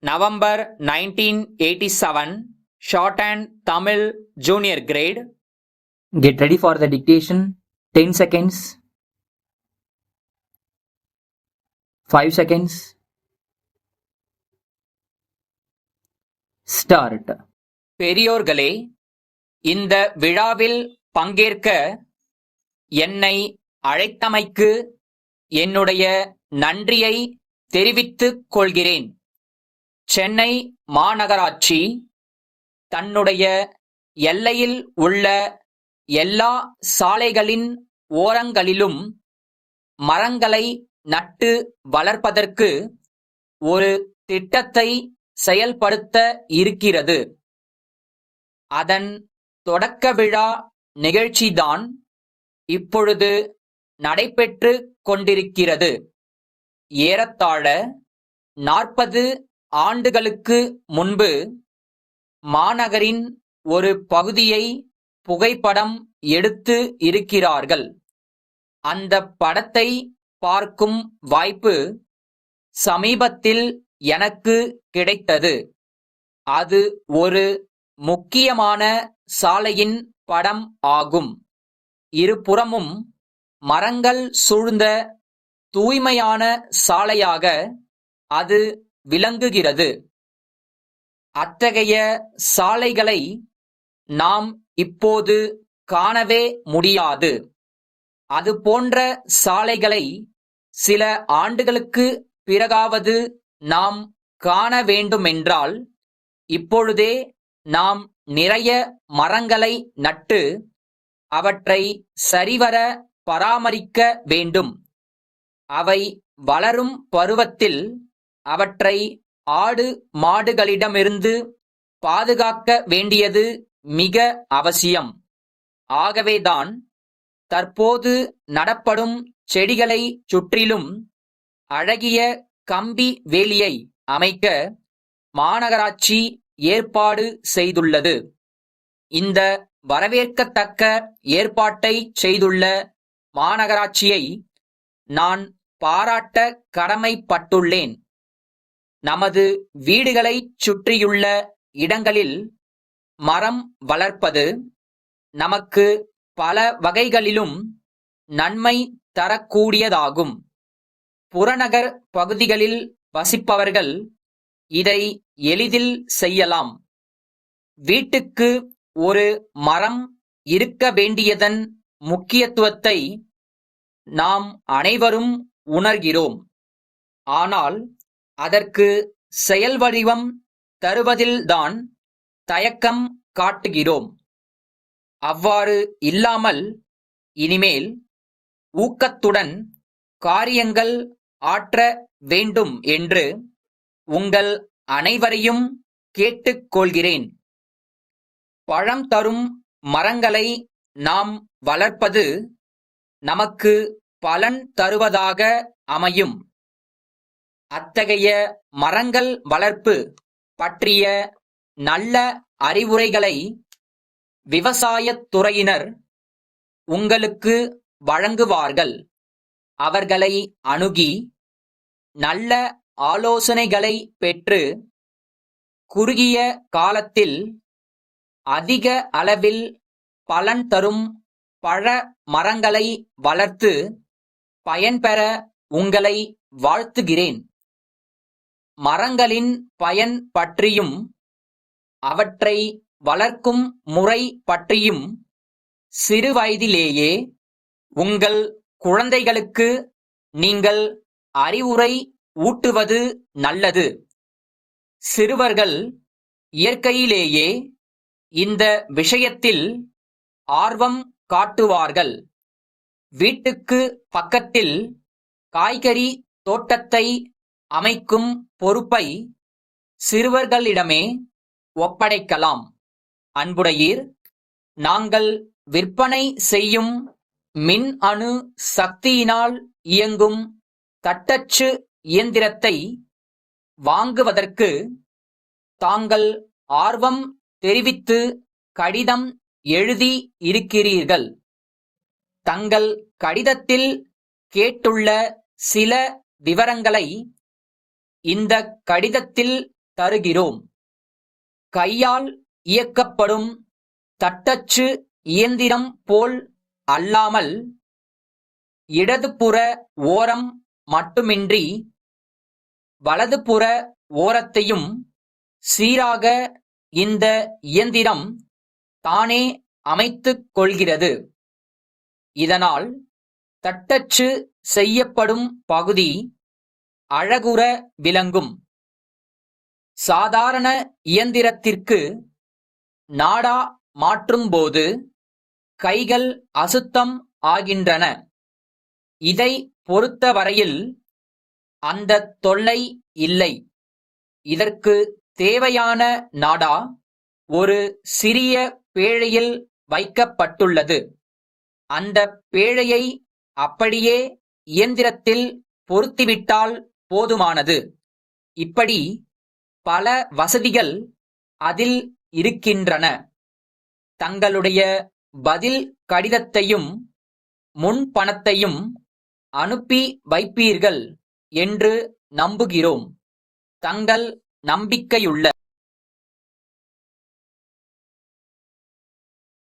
November 1987, Shorthand Tamil Junior Grade. Get ready for the dictation. 10 seconds. 5 seconds. Start. பெரியோர்களே, இந்த விழாவில் பங்கேற்க என்னை அழைத்தமைக்கு என்னுடைய நன்றியை தெரிவித்துக் கொள்கிறேன். சென்னை மாநகராட்சி தன்னுடைய எல்லையில் உள்ள எல்லா சாலைகளின் ஓரங்களிலும் மரங்களை நட்டு வளர்ப்பதற்கு ஒரு திட்டத்தை செயல்படுத்த இருக்கிறது. அதன் தொடக்க விழா நிகழ்ச்சிதான் இப்பொழுது நடைபெற்று கொண்டிருக்கிறது. ஏறத்தாழ 40 ஆண்டுகளுக்கு முன்பு மாநகரின் ஒரு பகுதியை புகைப்படம் எடுத்து இருக்கிறார்கள். அந்த படத்தை பார்க்கும் வாய்ப்பு சமீபத்தில் எனக்கு கிடைத்தது. அது ஒரு முக்கியமான சாலையின் படம் ஆகும். இருபுறமும் மரங்கள் சூழ்ந்த தூய்மையான சாலையாக அது விளங்குகிறது. அத்தகைய சாலைகளை நாம் இப்போது காணவே முடியாது. அது போன்ற சாலைகளை சில ஆண்டுகளுக்கு பிறகாவது நாம் காண வேண்டுமென்றால் இப்பொழுதே நாம் நிறைய மரங்களை நட்டு அவற்றை சரிவர பராமரிக்க வேண்டும். அவை வளரும் பருவத்தில் அவற்றை ஆடு மாடுகளிடமிருந்து பாதுகாக்க வேண்டியது மிக அவசியம். ஆகவேதான் தற்போது நடப்படும் செடிகளை சுற்றிலும் அழகிய கம்பி வேலியை அமைக்க மாநகராட்சி ஏற்பாடு செய்துள்ளது. இந்த வரவேற்கத்தக்க ஏற்பாட்டை செய்துள்ள மாநகராட்சியை நான் பாராட்ட கடமைப்பட்டுள்ளேன். நமது வீடுகளைச் சுற்றியுள்ள இடங்களில் மரம் வளர்ப்பது நமக்கு பல வகைகளிலும் நன்மை தரக்கூடியதாகும். புறநகர் பகுதிகளில் வசிப்பவர்கள் இதை எளிதில் செய்யலாம். வீட்டுக்கு ஒரு மரம் இருக்க வேண்டியதன் முக்கியத்துவத்தை நாம் அனைவரும் உணர்கிறோம். ஆனால் அதற்கு செயல் வடிவம் தருவதில்தான் தயக்கம் காட்டுகிறோம். அவ்வாறு இல்லாமல் இனிமேல் ஊக்கத்துடன் காரியங்கள் ஆற்ற வேண்டும் என்று உங்கள் அனைவரையும் கேட்டுக்கொள்கிறேன். பழம் தரும் மரங்களை நாம் வளர்ப்பது நமக்கு பலன் தருவதாக அமையும். அத்தகைய மரங்கள் வளர்ப்பு பற்றிய நல்ல அறிவுரைகளை விவசாயத் துறையினர் உங்களுக்கு வழங்குவார்கள். அவர்களை அணுகி நல்ல ஆலோசனைகளை பெற்று குறுகிய காலத்தில் அதிக அளவில் பலன் தரும் பழ மரங்களை வளர்த்து பயன்பெற உங்களை வாழ்த்துகிறேன். மரங்களின் பயன் பற்றியும் அவற்றை வளர்க்கும் முறை பற்றியும் சிறுவயதிலேயே உங்கள் குழந்தைகளுக்கு நீங்கள் அறிவுரை ஊட்டுவது நல்லது. சிறுவர்கள் இயற்கையிலேயே இந்த விஷயத்தில் ஆர்வம் காட்டுவார்கள். வீட்டுக்கு பக்கத்தில் காய்கறி தோட்டத்தை அமைக்கும் பொறுப்பை சிறுவர்களிடமே ஒப்படைக்கலாம். அன்புடையீர், நாங்கள் விற்பனை செய்யும் மின் அணு சக்தியினால் இயங்கும் தட்டச்சு இயந்திரத்தை வாங்குவதற்கு தாங்கள் ஆர்வம் தெரிவித்து கடிதம் எழுதி இருக்கிறீர்கள். தங்கள் கடிதத்தில் கேட்டுள்ள சில விவரங்களை இந்த கடிதத்தில் தருகிறோம். கையால் இயக்கப்படும் தட்டச்சு இயந்திரம் போல் அல்லாமல் இடதுபுற ஓரம் மட்டுமின்றி வலதுபுற ஓரத்தையும் சீராக இந்த இயந்திரம் தானே அமைத்துக் கொள்கிறது. இதனால் தட்டச்சு செய்யப்படும் பகுதி அழகுற விளங்கும். சாதாரண இயந்திரத்திற்கு நாடா மாற்றும்போது கைகள் அசுத்தம் ஆகின்றன. இதை பொறுத்தவரையில் அந்த தொல்லை இல்லை. இதற்கு தேவையான நாடா ஒரு சிறிய பேழையில் வைக்கப்பட்டுள்ளது. அந்த பேழையை அப்படியே இயந்திரத்தில் பொருத்திவிட்டால் போதுமானது. இப்படி பல வசதிகள் அதில் இருக்கின்றன. தங்களுடைய பதில் கடிதத்தையும் முன்பணத்தையும் அனுப்பி வைப்பீர்கள் என்று நம்புகிறோம். தங்கள் நம்பிக்கையுள்ள